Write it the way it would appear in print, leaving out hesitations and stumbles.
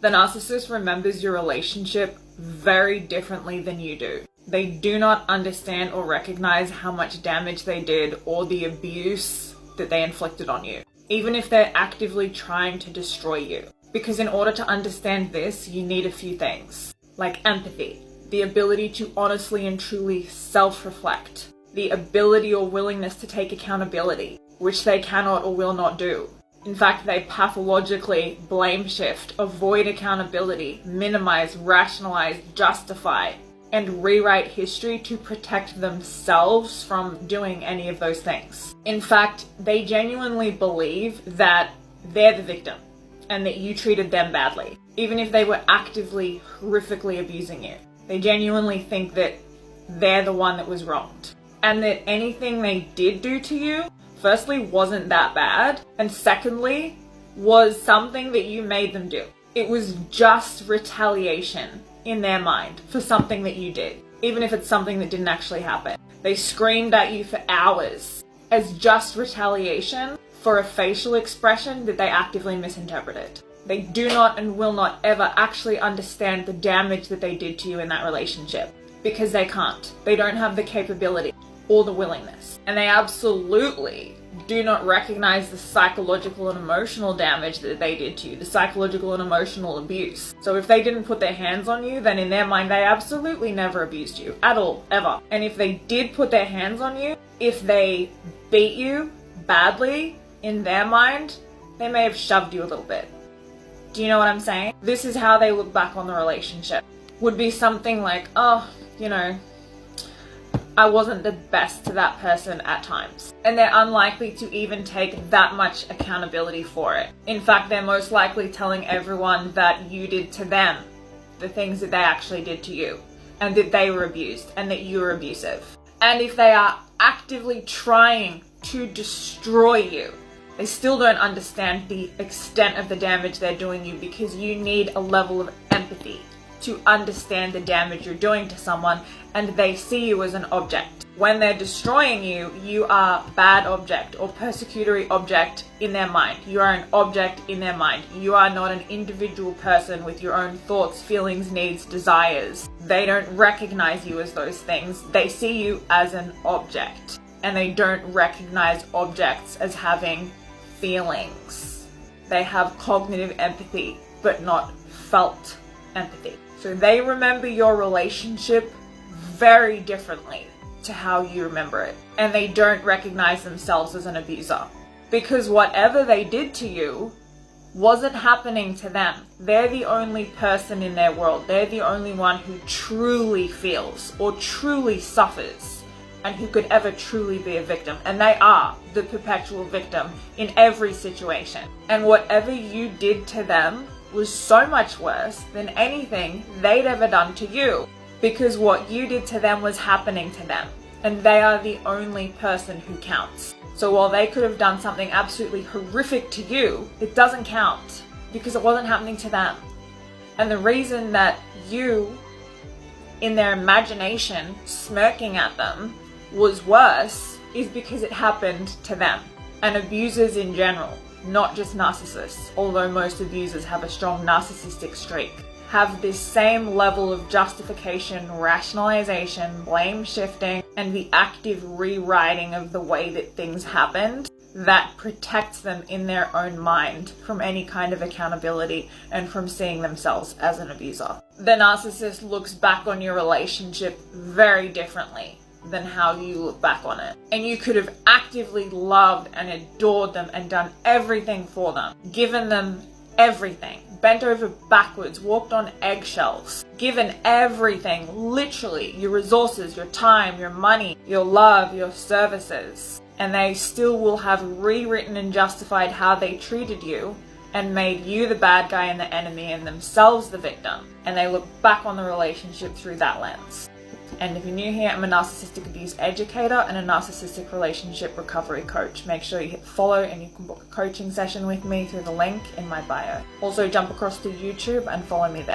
The narcissist remembers your relationship very differently than you do. They do not understand or recognize how much damage they did or the abuse that they inflicted on you, even if they're actively trying to destroy you. Because in order to understand this, you need a few things, like empathy, the ability to honestly and truly self-reflect, the ability or willingness to take accountability, which they cannot or will not do. In fact, they pathologically blame shift, avoid accountability, minimize, rationalize, justify, and rewrite history to protect themselves from doing any of those things. In fact, they genuinely believe that they're the victim and that you treated them badly, even if they were actively, horrifically abusing you. They genuinely think that they're the one that was wronged, and that anything they did do to you, firstly, wasn't that bad, and secondly, was something that you made them do. It was just retaliation in their mind for something that you did, even if it's something that didn't actually happen. They screamed at you for hours as just retaliation for a facial expression that they actively misinterpreted. They do not and will not ever actually understand the damage that they did to you in that relationship, because they can't. They don't have the capability or the willingness. And they absolutely do not recognize the psychological and emotional damage that they did to you, the psychological and emotional abuse. So if they didn't put their hands on you, then in their mind, they absolutely never abused you at all, ever. And if they did put their hands on you, if they beat you badly, in their mind, they may have shoved you a little bit. Do you know what I'm saying? This is how they look back on the relationship. Would be something like, oh, you know, I wasn't the best to that person at times. And they're unlikely to even take that much accountability for it. In fact, they're most likely telling everyone that you did to them the things that they actually did to you, and that they were abused and that you were abusive. And if they are actively trying to destroy you, they still don't understand the extent of the damage they're doing you, because you need a level of empathy to understand the damage you're doing to someone, and they see you as an object. When they're destroying you, you are bad object or persecutory object in their mind. You are an object in their mind. You are not an individual person with your own thoughts, feelings, needs, desires. They don't recognize you as those things. They see you as an object, and they don't recognize objects as having feelings. They have cognitive empathy, but not felt empathy. So they remember your relationship very differently to how you remember it. And they don't recognize themselves as an abuser, because whatever they did to you wasn't happening to them. They're the only person in their world. They're the only one who truly feels or truly suffers, and who could ever truly be a victim. And they are the perpetual victim in every situation. And whatever you did to them was so much worse than anything they'd ever done to you, because what you did to them was happening to them, and they are the only person who counts. So while they could have done something absolutely horrific to you, it doesn't count, because it wasn't happening to them. And the reason that you, in their imagination, smirking at them, was worse is because it happened to them. And abusers in general, not just narcissists, although most abusers have a strong narcissistic streak, have this same level of justification, rationalization, blame shifting, and the active rewriting of the way that things happened that protects them in their own mind from any kind of accountability and from seeing themselves as an abuser. The narcissist looks back on your relationship very differently than how you look back on it. And you could have actively loved and adored them and done everything for them, given them everything, bent over backwards, walked on eggshells, given everything, literally, your resources, your time, your money, your love, your services. And they still will have rewritten and justified how they treated you and made you the bad guy and the enemy and themselves the victim. And they look back on the relationship through that lens. And if you're new here, I'm a narcissistic abuse educator and a narcissistic relationship recovery coach. Make sure you hit follow and you can book a coaching session with me through the link in my bio. Also jump across to YouTube and follow me there.